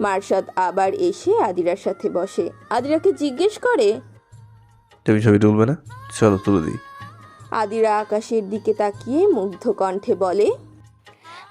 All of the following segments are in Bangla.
মার্শাদ আবার এসে আদিরার সাথে বসে। আদিরাকে জিজ্ঞেস করে, তুমি ছবি তুলবে না? চলো তুলে দিই। আদিরা আকাশের দিকে তাকিয়ে মুগ্ধ কণ্ঠে বলে,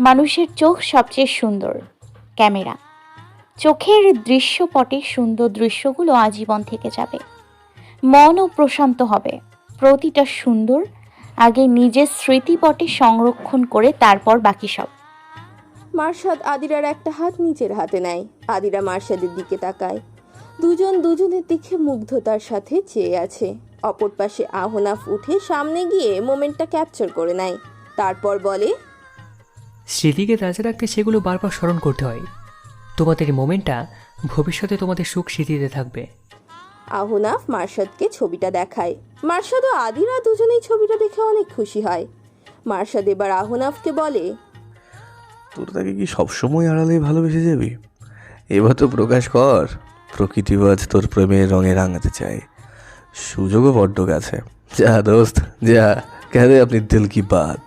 মানুষের চোখ সবচেয়ে সুন্দর ক্যামেরা। চোখের দৃশ্যপটে সুন্দর দৃশ্যগুলো আজীবন থেকে যাবে, মনও প্রশান্ত হবে। প্রতিটা সুন্দর আগে নিজের স্মৃতিপটে সংরক্ষণ করে তারপর বাকি সব। মার্শাদ আদিরার একটা হাত নিজের হাতে নেয়। আদিরা মার্শাদের দিকে তাকায়। দুজন দুজনের দিকে মুগ্ধতার সাথে চেয়ে আছে। অপর পাশে আহনাফ উঠে সামনে গিয়ে মোমেন্টটা ক্যাপচার করে নেয়। তারপর বলে, স্মৃতিকে তাজা রাখতে সেগুলো বারবার স্মরণ করতে হয়। তোমাদের এই মোমেন্টটা ভবিষ্যতে তোমাদের সুখ স্মৃতিতে থাকবে। আহনাফ মার্শাদকে ছবিটা দেখায়। মার্শাদ ও আদিরা দুজনেই ছবিটা দেখে অনেক খুশি হয়। মার্শাদ এবার আহনাফকে বলে, তোর তাকে কি সবসময় আড়ালে ভালোবেসে যাবি? এবার তো প্রকাশ কর। প্রকৃতিবাজ তোর প্রেমের রঙে রাঙাতে চায়, সুযোগও বড্ড গেছে। যা দোস্ত যা, কেন আপনি দিল কি বাত।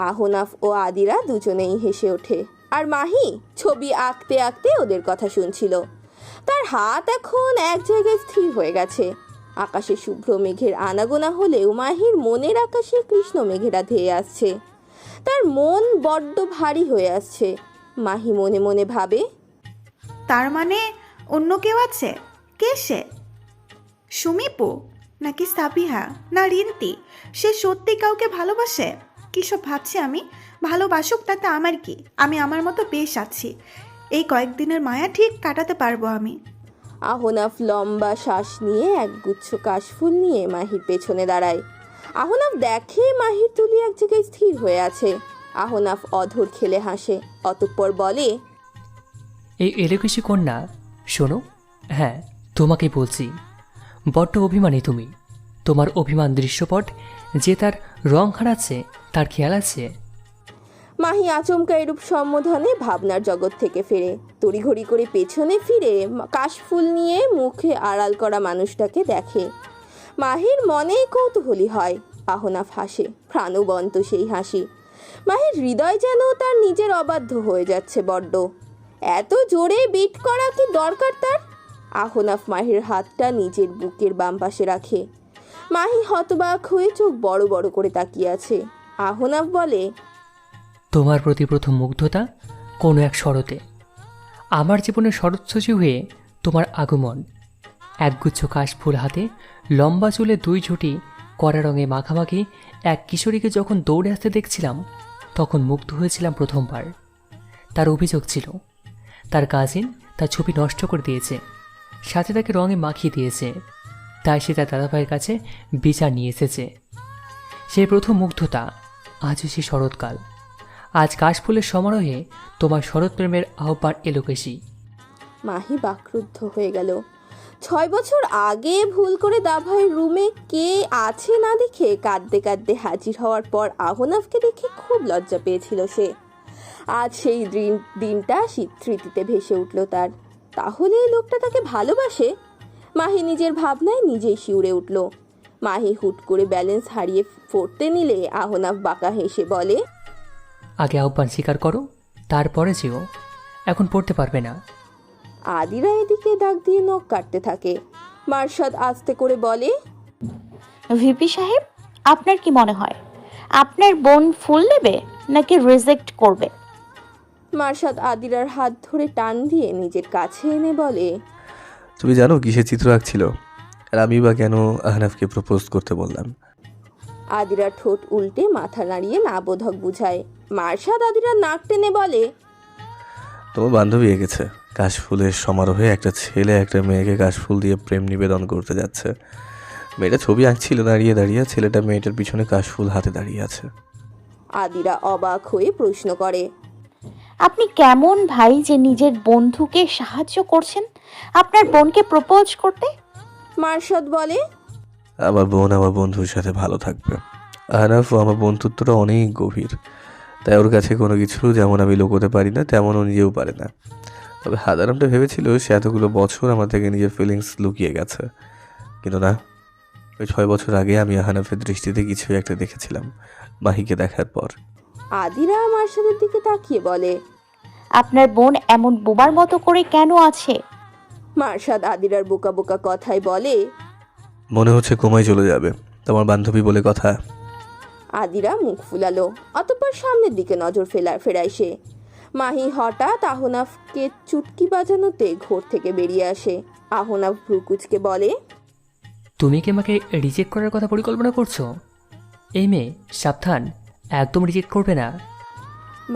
আহনাফ ও আদিরা দুজনেই হেসে ওঠে। আর মাহি ছবি আঁকতে আঁকতে ওদের কথা শুনছিল। তার হাত এখন এক জায়গায় স্থির হয়ে গেছে। আকাশে শুভ্র মেঘের আনাগোনা হলেও মাহির মনের আকাশে কৃষ্ণ মেঘেরা ধেয়ে আসছে। তার মন বড্ড ভারী হয়ে আসছে। মাহি মনে মনে ভাবে, তার মানে অন্য কেউ আছে? কে সে? সুমিপু নাকি সাবিহা না রিন্তি? সে সত্যি কাউকে ভালোবাসে? কিসব ভাবছি আমি। ভালোবাসুক, তাতে আমার কি? আমি আমার মতো বেশ আছি। এই কয়েকদিনের মায়া ঠিক কাটাতে পারবো আমি। আহনাফ লম্বা শ্বাস নিয়ে একগুচ্ছ কাশফুল নিয়ে মাহির পেছনে দাঁড়ায়। আহনাফ দেখে মাহির তুলি এক জায়গায় স্থির হয়ে আছে। আহনাফ অধর খেলে হাসে, অতঃপর বলে, এই এলোকেশী কন্যা, শোনো। হ্যাঁ, তোমাকে বলছি, বড্ড অভিমানী তুমি। তোমার অভিমান দৃশ্যপট যে তার রং হারাচ্ছে তার খেয়াল আছে? মাহি আচমকা এরূপ সম্বোধনে ভাবনার জগৎ থেকে ফেরে। তড়িঘড়ি করে পেছনে ফিরে কাশফুল নিয়ে মুখে আড়াল করা মানুষটাকে দেখে। মাহির মনেই কৌতূহলী হয়। আহনাফ হাসে, প্রাণবন্ত সেই হাসি। মাহির হৃদয় যেন তার নিজের অবাধ্য হয়ে যাচ্ছে বড্ড। এত জোরে বিট করা কি দরকার তার? আহনাফ মাহির হাতটা নিজের বুকের বাম পাশে রাখে। মাহি হতবাক হয়ে চোখ বড় বড় করে তাকিয়ে আছে। আহনাফ বলে, তোমার প্রতি প্রথম মুগ্ধতা কোনো এক শরতে, আমার জীবনের শরৎসূচি হয়ে তোমার আগমন। একগুচ্ছ কাশফুল হাতে, লম্বা চুলে দুই ঝুঁটি কড়া রঙে মাখামাখি এক কিশোরীকে যখন দৌড়ে আসতে দেখছিলাম, তখন মুগ্ধ হয়েছিলাম প্রথমবার। তার অভিযোগ ছিল তার কাজিন তার ছবি নষ্ট করে দিয়েছে, সাথে তাকে রঙে মাখিয়ে দিয়েছে। তাই সে তার দাদাভাইয়ের কাছে বিচার নিয়ে এসেছে। সেই প্রথম মুগ্ধতা, আজও সে শরৎকাল। আজ কাশফুলের সমারোহে তোমার শরৎ প্রেমের আহ্বান এলোকেশী। মাহি বাকরুদ্ধ হয়ে গেল। 6 বছর আগে ভুল করে দাভাইয়ের রুমে কে আছে না দেখে কাঁদতে কাঁদতে হাজির হওয়ার পর আহনাফকে দেখে খুব লজ্জা পেয়েছিল সে। আজ সেই দিনটা স্মৃতিতে ভেসে উঠল তার। তাহলে এই লোকটা তাকে ভালোবাসে? মাহি নিজের ভাবনায় নিজেই শিউরে উঠল। মাহি হুট করে ব্যালেন্স হারিয়ে পড়তে নিলে আহনাফ বাঁকা হেসে বলে, আগে আহ্বান স্বীকার করো, তারপরে যেও। এখন পড়তে পারবে না। আদিরা এদিকে দাগ দিয়ে নখ কাটতে থাকে। মার্শাদ আস্তে করে বলে, ভিপি সাহেব, আপনার কি মনে হয় আপনার বোন ফুল নেবে নাকি রিজেক্ট করবে? মার্শাদ আদিরার হাত ধরে টান দিয়ে নিজের কাছে এনে বলে, তুমি জানো কিসের চিত্র আঁকছিল? আর আমি বা কেন আহনাফকে প্রপোজ করতে বললাম? আদিরা ঠোঁট উল্টে মাথা নাড়িয়ে না বোধক বুঝায়। মার্শাদ আদিরার নাক টেনে বলে, তোমার বান্ধবী এঁকেছে কাশফুলের সমারোহে একটা ছেলে একটা মেয়েকে কাশফুল দিয়ে প্রেম নিবেদন করতে যাচ্ছে। মেয়েটা ছবি আঁকছিল দাঁড়িয়ে দাঁড়িয়ে, ছেলেটা মেয়েটার পিছনে কাশফুল হাতে দাঁড়িয়ে আছে। আদিরা অবাক হয়ে প্রশ্ন করে, আপনি কেমন ভাই যে নিজের বন্ধুকে সাহায্য করছেন আপনার বোনকে প্রপোজ করতে? মার্শাদ বলে, আমার বোন আমার বন্ধুর সাথে ভালো থাকবে। আহনাফ ও আমার বন্ধুত্বটা অনেক গভীর, তাই ওর কাছে কোনো কিছু যেমন আমি লুকোতে পারি না, তেমন ও নিজেও পারে না। তবে হাদারামটা ভেবেছিল সে এতগুলো বছর আমার থেকে নিজের ফিলিংস লুকিয়ে গেছে, কিন্তু না। ওই 6 বছর আগে আমি আহনাফের দৃষ্টিতে কিছু একটা দেখেছিলাম মাহিকে দেখার পর। আদিরা মার্শাদের দিকে তাকিয়ে বলে। আপনার বোন এমন বোবার মতো করে কেন আছে? মার্শাদ আদিরার বোকা বোকা কথায় বলে। মনে হচ্ছে কোমায় চলে যাবে, তোমার বান্ধবী বলে কথা। আদিরা মুখ ফুলালো, অতঃপর সামনের দিকে নজর ফেরায় সে। মাহি হঠাৎ আহনাফকে চুটকি বাজানোতে ঘর থেকে বেরিয়ে আসে। আহনাফ ভ্রুকুচকে বলে, তুমি কি আমাকে রিজেক্ট করার কথা পরিকল্পনা করছো? এই মেয়ে সাবধান, একদম রিজেক্ট করবে না।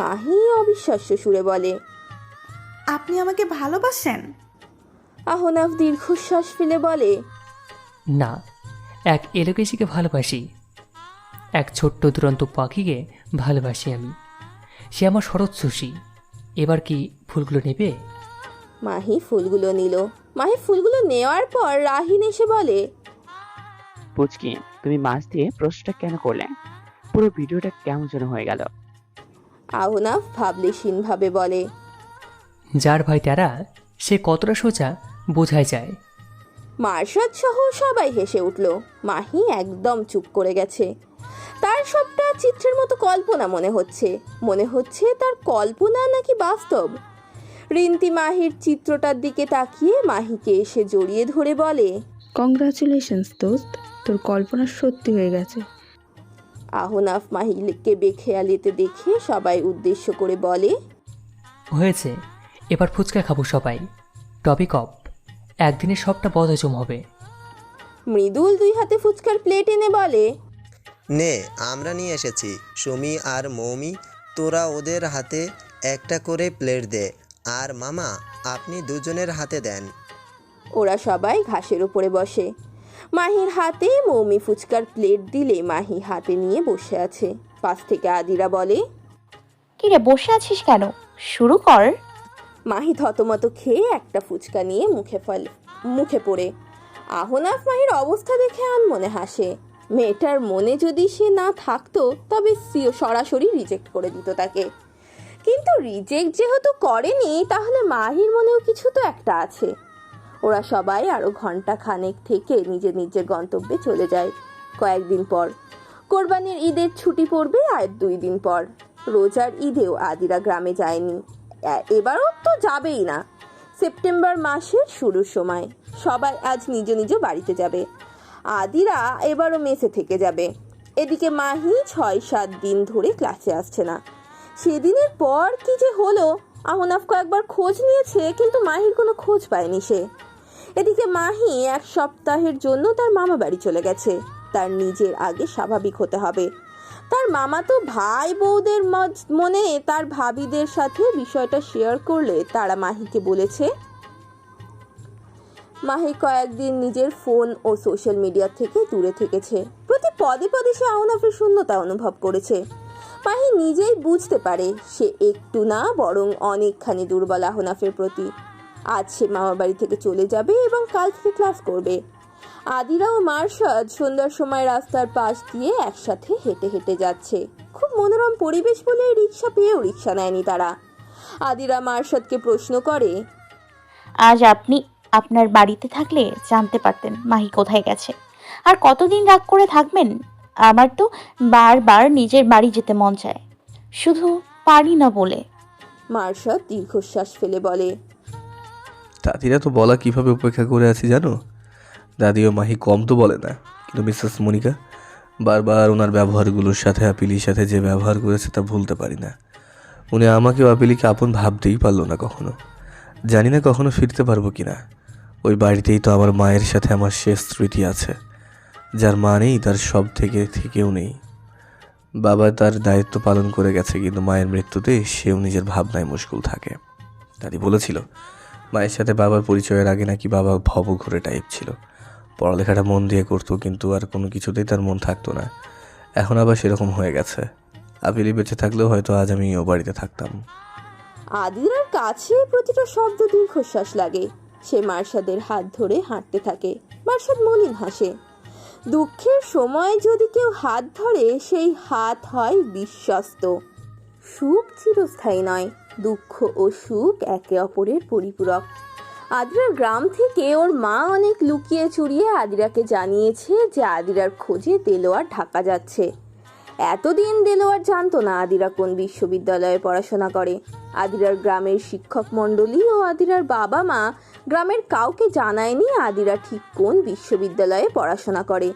মাহি অবিশ্বাস্য সুরে বলে। আপনি আমাকে ভালোবাসেন? আহনাফ দীর্ঘশ্বাস ফেলে বলে, না, এক এলোকেশিকে ভালোবাসি, এক ছোট্ট দুরন্ত পাখিকে ভালোবাসি আমি। সে আমার শরৎ-শশী। এবার কি ফুলগুলো নেবে? মাহি ফুলগুলো নিল। মাহি ফুলগুলো নেওয়ার পর রাহিন এসে বলে, পুচকি, তুমি মাছ দিয়ে প্রশ্নটা কেন করলে? পুরো ভিডিওটা কেমন যেন হয়ে গেল। আহনাফ ভাবলেশীন ভাবে বলে। যার ভাই তারা, সে কতটা সোজা বোঝাই যায়। মার্শাদ সহ সবাই হেসে উঠল। মাহি একদম চুপ করে গেছে। তার সবটা চিত্রের মতো কল্পনা মনে হচ্ছে তার কল্পনা নাকি বাস্তব। রিন্তি মাহির চিত্রটার দিকে তাকিয়ে মাহিকে এসে জড়িয়ে ধরে বলে, কংগ্রাচুলেশনস দোস্ত, তোর কল্পনা সত্যি হয়ে গেছে। আহনাফ মাহিকে বেখেয়ালিতে দেখে সবাই উদ্দেশ্য করে বলে, হয়েছে, এবার ফুচকা খাবো সবাই। টপিক অফ, একদিনে সবটা বদহজম হবে। মৃদুল 2 হাতে ফুচকার প্লেট এনে বলে, নে, আমরা নিয়ে এসেছি। সুমি আর মৌমি, তোরা ওদের হাতে একটা করে প্লেট দে। আর মামা, আপনি দুজনের হাতে দেন। ওরা সবাই ঘাসের উপরে বসে। মাহির হাতে মৌমি ফুচকার প্লেট দিলে মাহি হাতে নিয়ে বসে আছে। পাশ থেকে আদিরা বলে, কিরে বসে আছিস কেন? শুরু কর। মাহি থতমত খেয়ে একটা ফুচকা নিয়ে মুখে পড়ে। আহনাফ মাহির অবস্থা দেখে আনমনে হাসে। মেয়েটার মনে যদি সে না থাকতো তবে সরাসরি রিজেক্ট করে দিত তাকে। কিন্তু রিজেক্ট যেহেতু করেনি, তাহলে মাহির মনেও কিছু তো একটা আছে। ওরা সবাই আরো ঘন্টা খানেক থেকে নিজের নিজের গন্তব্যে চলে যায়। কয়েকদিন পর কোরবানির ঈদের ছুটি পড়বে আর 2 দিন পর। রোজার ঈদেও আদিরা গ্রামে যায়নি, এবারও তো যাবেই না। সেপ্টেম্বর মাসের শুরুর সময় সবাই আজ নিজ নিজ বাড়িতে যাবে। আদিরা এবারও মেসে থেকে যাবে। এদিকে মাহি 6-7 দিন ধরে ক্লাসে আসছে না। সেদিনের পর কি যে হলো, আহনাফ কয়েকবার খোঁজ নিয়েছে, কিন্তু মাহির কোনো খোঁজ পায়নি সে। এদিকে মাহি 1 সপ্তাহের জন্য তার মামা বাড়ি চলে গেছে। তার নিজের আগে স্বাভাবিক হতে হবে। তার মামা তো ভাই বউদের মনে তার ভাবিদের সাথে বিষয়টা শেয়ার করলে তারা মাহিকে বলেছে। মাহি কয়েকদিন নিজের ফোন ও সোশ্যাল মিডিয়া থেকে দূরে থেকেছে। প্রতি পদে পদে সে আহনাফের শূন্যতা অনুভব করেছে। মাহি নিজেই বুঝতে পারে সে একটু না বরং অনেকখানি দুর্বল আহনাফের প্রতি। আজ সে মামা বাড়ি থেকে চলে যাবে এবং কাল থেকে ক্লাস করবে। আদিরা ও মার্শাদ সন্ধ্যার সময় রাস্তার পাশ দিয়ে একসাথে হেঁটে হেঁটে যাচ্ছে। খুব মনোরম পরিবেশ বলে রিক্সা পেয়েও রিক্সা নেয়নি তারা। আদিরা মার্শাদকে প্রশ্ন করে, আজ আপনি আপনার বাড়িতে থাকলে জানতে পারতেন মাহি কোথায় গেছে। আর কতদিন রাগ করে থাকবেন? আমার তো বারবার নিজের বাড়ি যেতে মন চায়, শুধু পারি না বলে। মার্শাদ দীর্ঘশ্বাস ফেলে বলে, দাদিরা তো বলা কিভাবে উপেক্ষা করে আছি জানো? দাদি ও মাহি কম তো বলে না, কিন্তু মিসেস মনিকা বারবার ওনার ব্যবহারগুলোর সাথে আপিলির সাথে যে ব্যবহার করেছে তা ভুলতে পারি না। উনি আমাকে ও আপিলিকে আপন ভাবতেই পারলো না কখনো। জানি না কখনো ফিরতে পারবো কি না। ওই বাড়িতেই তো আমার মায়ের সাথে আমার শেষ স্মৃতি আছে। যার মা নেই তার সব থেকেও নেই। বাবা তার দায়িত্ব পালন করে গেছে, কিন্তু মায়ের মৃত্যুতে সেও নিজের ভাবনায় মুশকুল থাকে। দাদি বলেছিল মায়ের সাথে বাবার পরিচয়ের আগে নাকি বাবা ভবঘুরে টাইপ ছিল। পড়ালেখাটা মন দিয়ে করতো, কিন্তু আর কোনো কিছুতেই তার মন থাকতো না। এখন আবার সেরকম হয়ে গেছে। আপিলি বেঁচে থাকলেও হয়তো আজ আমি ও বাড়িতে থাকতাম। আদিরার কাছে প্রতিটা শব্দ দীর্ঘশ্বাস লাগে। সে মার্শাদের হাত ধরে হাঁটতে থাকে। মার্শাদ মলিন হাসে। দুঃখের সময় যদি কেউ হাত ধরে, সেই হাত হয় বিশ্বস্ত। সুখ চিরস্থায়ী নয়, দুঃখ ও সুখ একে অপরের পরিপূরক। আদিরার গ্রাম থেকে ওর মা অনেক লুকিয়ে চুরিয়ে আদিরাকে জানিয়েছে যে আদিরার খোঁজে দেলোয়ার ঢাকা যাচ্ছে। এতদিন দেলোয়ার জানতো না আদিরা কোন বিশ্ববিদ্যালয়ে পড়াশোনা করে। আদিরার গ্রামের শিক্ষক মণ্ডলী ও আদিরার বাবা মা গ্রামের কাউকে জানায়নি আদিরা ঠিক কোন বিশ্ববিদ্যালয়ে পড়াশোনা করে।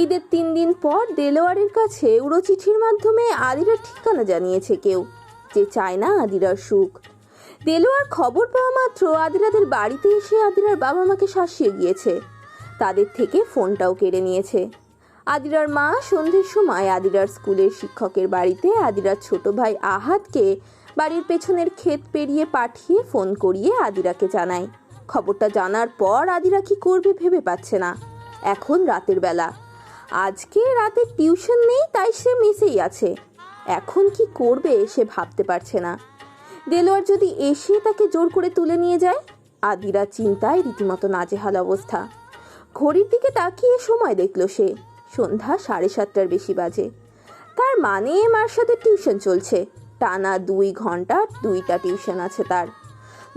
ঈদের 3 দিন পর দেলোয়ারের কাছে উড়ো চিঠির মাধ্যমে আদিরার ঠিকানা জানিয়েছে কেউ, যে চায় না আদিরার সুখ। দেলোয়ার খবর পাওয়া মাত্র আদিরাদের বাড়িতে এসে আদিরার বাবা মাকে শাসিয়ে গিয়েছে, তাদের থেকে ফোনটাও কেড়ে নিয়েছে। আদিরার মা সন্ধ্যের সময় আদিরার স্কুলের শিক্ষকের বাড়িতে আদিরার ছোট ভাই আহাদকে বাড়ির পেছনের ক্ষেত পেরিয়ে পাঠিয়ে ফোন করিয়ে আদিরাকে জানায়। খবরটা জানার পর আদিরা কি করবে ভেবে পাচ্ছে না। এখন রাতের বেলা, আজকে রাতে টিউশন নেই, তাই সে মেসেই আছে। এখন কি করবে সে ভাবতে পারছে না। দেলোয়ার যদি এসে তাকে জোর করে তুলে নিয়ে যায়? আদিরা চিন্তায় রীতিমতো নাজেহাল অবস্থা। ঘড়ির দিকে তাকিয়ে সময় দেখল সে সন্ধ্যা 7:30টার বেশি বাজে। তার মানে মার্শাদের টিউশন চলছে, টানা 2 ঘন্টা 2টা টিউশন আছে তার।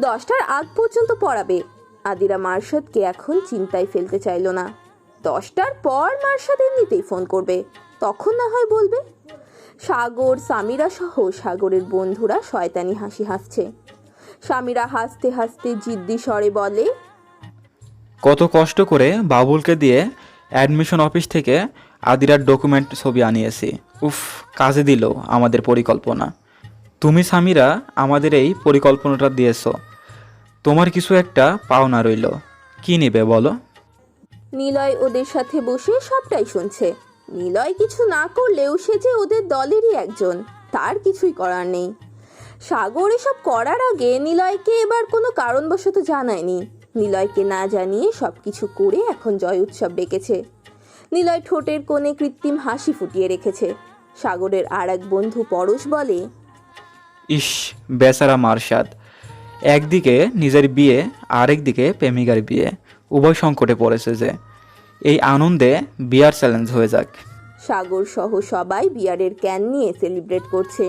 10টার আগ পর্যন্ত পড়াবে। আদিরা মার্শাদকে এখন চিন্তায় ফেলতে চাইল না। 10টার পর মার্শাদ এমনিতেই ফোন করবে, তখন না হয় বলবে। সাগর, সামিরা সহ সাগরের বন্ধুরা শয়তানি হাসি হাসছে। সামিরা হাসতে হাসতে জিদ্দি স্বরে বলে, কত কষ্ট করে বাবুলকে দিয়ে অ্যাডমিশন অফিস থেকে আদিরার ডকুমেন্ট ছবি আনিয়েছি। উফ, কাজে দিল আমাদের পরিকল্পনা। তুমি সামিরা আমাদের এই পরিকল্পনাটা দিয়েছো, তোমার কিছু একটা পাওনা রইল। কি নেবে বলো? নিলয় ওদের সাথে বসে সবটাই শুনছে। নিলয় কিছু না করলেও সে যে ওদের দলেরই একজন, তার কিছুই করার নেই। সাগর এসব করার আগে নিলয়কে এবার কোনো কারণবশত জানায়নি। নিলয়কে না জানিয়ে সবকিছু করে এখন জয় উৎসব ডেকেছে। নিলয় ঠোঁটের কোণে কৃত্রিম হাসি ফুটিয়ে রেখেছে। সাগরের আর এক বন্ধু পরশ বলে, ইস, বেচারা মার্শাদ, একদিকে নিজের বিয়ে আরেকদিকে প্রেমিকার বিয়ে, উভয় সংকটে পড়েছে যে। এই আনন্দে বিয়ার চ্যালেঞ্জ হয়ে যাক। সাগর সহ সবাই বিয়ারের ক্যান নিয়ে সেলিব্রেট করছে।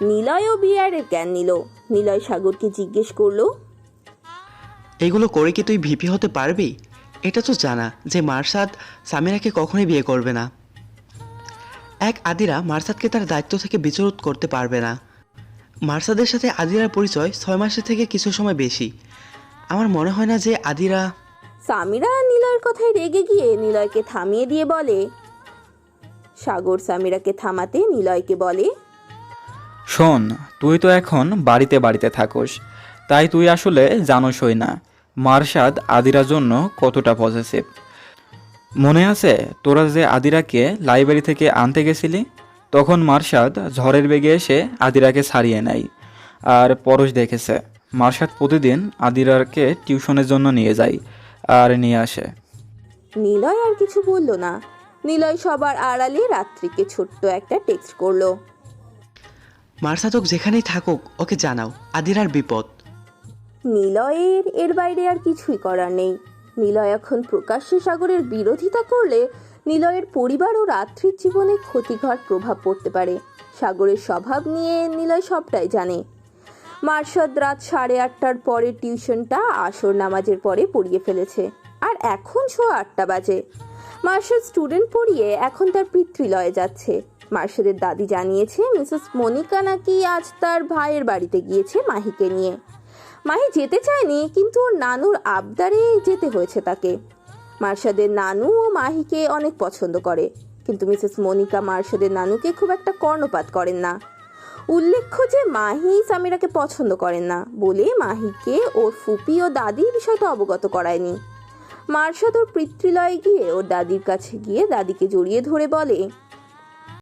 নিলয়ও বিয়ারের ক্যান নিল। নিলয় সাগরকে জিজ্ঞেস করলো, এইগুলো করে কি তুই ভিপি হতে পারবি? এটা তো জানা যে মার্শাদ সামিরাকে কখনোই বিয়ে করবে না। আদিরা মার্শাদকে তার দায়িত্ব থেকে বিচলিত করতে পারবে না। মার্শাদের সাথে আদিরার পরিচয় 6 মাসের থেকে কিছু সময় বেশি। আমার মনে হয় না যে আদিরা। সামিরা নিলয়ের কথায় রেগে গিয়ে নিলয়কে থামিয়ে দিয়ে বলে। সাগর সামিরাকে থামাতে নিলয়কে বলে, শোন, তুই তো এখন বাড়িতে বাড়িতে থাকোস, তাই তুই আসলে জানোসই না মার্শাদ আদিরার জন্য কতটা পজিটিভ। মনে আছে তোরা যে আদিরাকে লাইব্রেরি থেকে আনতে গেছিলি? তখন মার্শাদ ঝড়ের বেগে এসে আদিরাকে ছাড়িয়ে নেয়। আর পরশ দেখেছে মার্শাদ প্রতিদিন আদিরাকে টিউশনের জন্য নিয়ে যায় আর নিয়ে আসে। নিলয় আর কিছু বলল না। নিলয় সবার আড়ালে রাত্রিকে ছোট্ট একটা টেক্সট করলো, মার্শাদ যেখানেই থাকুক ওকে জানাও আদিরার বিপদ। নিলয়ের এর বাইরে আর কিছুই করার নেই। নিলয় এখন প্রকাশ্যে সাগরের বিরোধিতা করলে নিলয়ের পরিবার ও রাত্রির জীবনে ক্ষতিকর প্রভাব পড়তে পারে। সাগরের স্বভাব নিয়ে নিলয় সবটাই জানে। মার্শাদ রাত 8:30টার পরে টিউশনটা আসর নামাজের পরে পড়িয়ে ফেলেছে, আর এখন 8:15 বাজে। মার্শাদ স্টুডেন্ট পড়িয়ে এখন তার পিতৃলয়ে যাচ্ছে। মার্শাদের দাদি জানিয়েছে মিসেস মনিকা নাকি আজ তার ভাইয়ের বাড়িতে গিয়েছে মাহিকে নিয়ে। মাহি যেতে চায়নি, কিন্তু ওর নানুর আবদারে যেতে হয়েছে তাকে। মার্শাদের নানু ও মাহিকে অনেক পছন্দ করে, কিন্তু মিসেস মনিকা মার্শাদের নানুকে খুব একটা কর্ণপাত করেন না। উল্লেখ্য যে মাহি সামিরাকে পছন্দ করেন না বলে মাহিকে ওর ফুপি ও দাদি বিষয়টা অবগত করায়নি। মার্শাদ ওর পিতৃলয়ে গিয়ে ওর দাদির কাছে গিয়ে দাদিকে জড়িয়ে ধরে বলে,